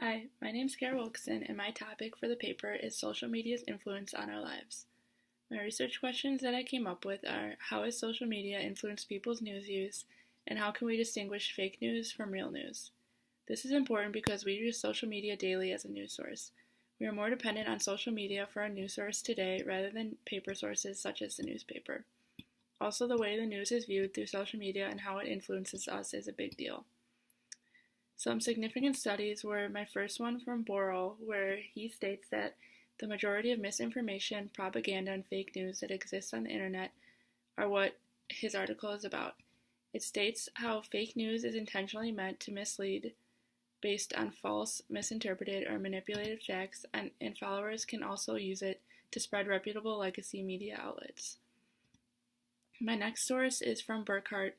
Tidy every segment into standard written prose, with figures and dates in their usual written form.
Hi, my name is Kara Wilkson, and my topic for the paper is social media's influence on our lives. My research questions that I came up with are: how has social media influenced people's news use, and how can we distinguish fake news from real news? This is important because we use social media daily as a news source. We are more dependent on social media for our news source today rather than paper sources such as the newspaper. Also, the way the news is viewed through social media and how it influences us is a big deal. Some significant studies were my first one from Borrell, where he states that the majority of misinformation, propaganda, and fake news that exists on the internet are what his article is about. It states how fake news is intentionally meant to mislead based on false, misinterpreted, or manipulated facts, and followers can also use it to spread reputable legacy media outlets. My next source is from Burkhart,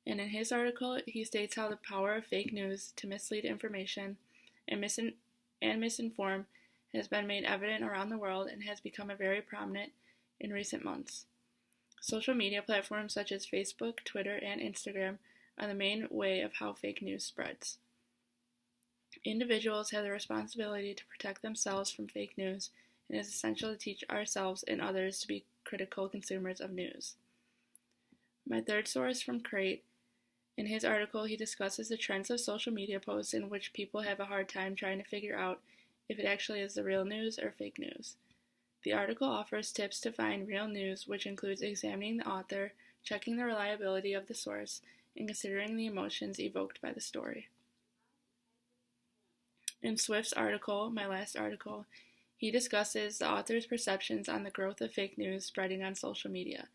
and in his article, he states how the power of fake news to mislead information and misinform has been made evident around the world and has become very prominent in recent months. Social media platforms such as Facebook, Twitter, and Instagram are the main way of how fake news spreads. Individuals have the responsibility to protect themselves from fake news, and it is essential to teach ourselves and others to be critical consumers of news. My third source from Crate. In his article, he discusses the trends of social media posts in which people have a hard time trying to figure out if it actually is the real news or fake news. The article offers tips to find real news, which includes examining the author, checking the reliability of the source, and considering the emotions evoked by the story. In Swift's article, my last article, he discusses the author's perceptions on the growth of fake news spreading on social media.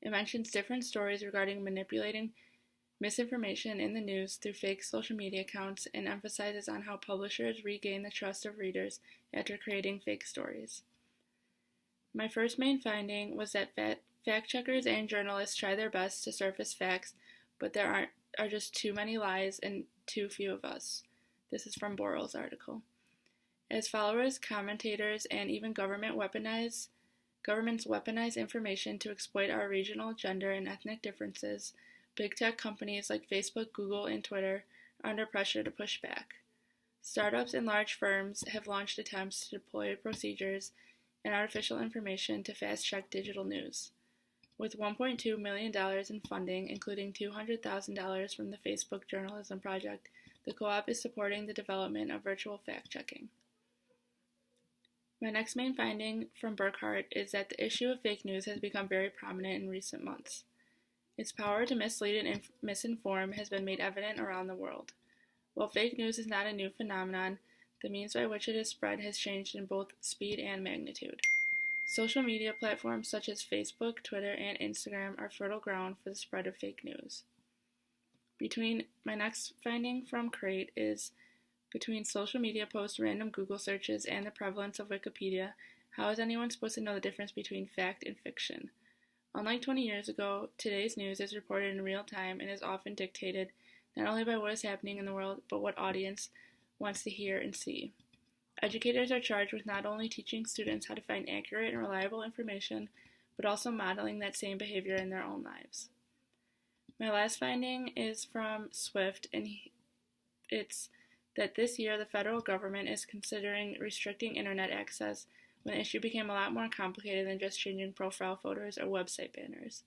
It mentions different stories regarding manipulating misinformation in the news through fake social media accounts and emphasizes on how publishers regain the trust of readers after creating fake stories. My first main finding was that fact checkers and journalists try their best to surface facts, but there are just too many lies and too few of us. This is from Borrell's article. As followers, commentators, and even governments weaponize information to exploit our regional, gender, and ethnic differences, big tech companies like Facebook, Google, and Twitter are under pressure to push back. Startups and large firms have launched attempts to deploy procedures and artificial information to fast-check digital news. With $1.2 million in funding, including $200,000 from the Facebook Journalism Project, the co-op is supporting the development of virtual fact-checking. My next main finding from Burkhart is that the issue of fake news has become very prominent in recent months. Its power to mislead and misinform has been made evident around the world. While fake news is not a new phenomenon, the means by which it is spread has changed in both speed and magnitude. Social media platforms such as Facebook, Twitter, and Instagram are fertile ground for the spread of fake news. My next finding from Crate is between social media posts, random Google searches, and the prevalence of Wikipedia, how is anyone supposed to know the difference between fact and fiction? Unlike 20 years ago, today's news is reported in real time and is often dictated not only by what is happening in the world, but what audience wants to hear and see. Educators are charged with not only teaching students how to find accurate and reliable information, but also modeling that same behavior in their own lives. My last finding is from Swift, and it's that this year the federal government is considering restricting internet access when the issue became a lot more complicated than just changing profile photos or website banners.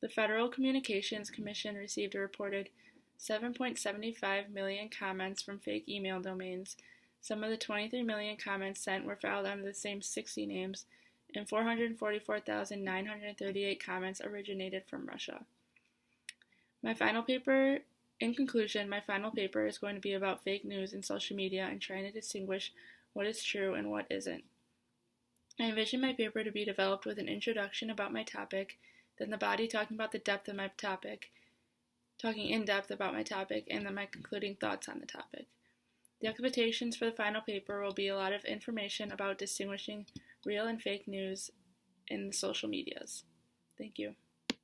The Federal Communications Commission received a reported 7.75 million comments from fake email domains. Some of the 23 million comments sent were filed under the same 60 names, and 444,938 comments originated from Russia. In conclusion, my final paper is going to be about fake news and social media and trying to distinguish what is true and what isn't. I envision my paper to be developed with an introduction about my topic, then the body talking in depth about my topic, and then my concluding thoughts on the topic. The expectations for the final paper will be a lot of information about distinguishing real and fake news in the social medias. Thank you.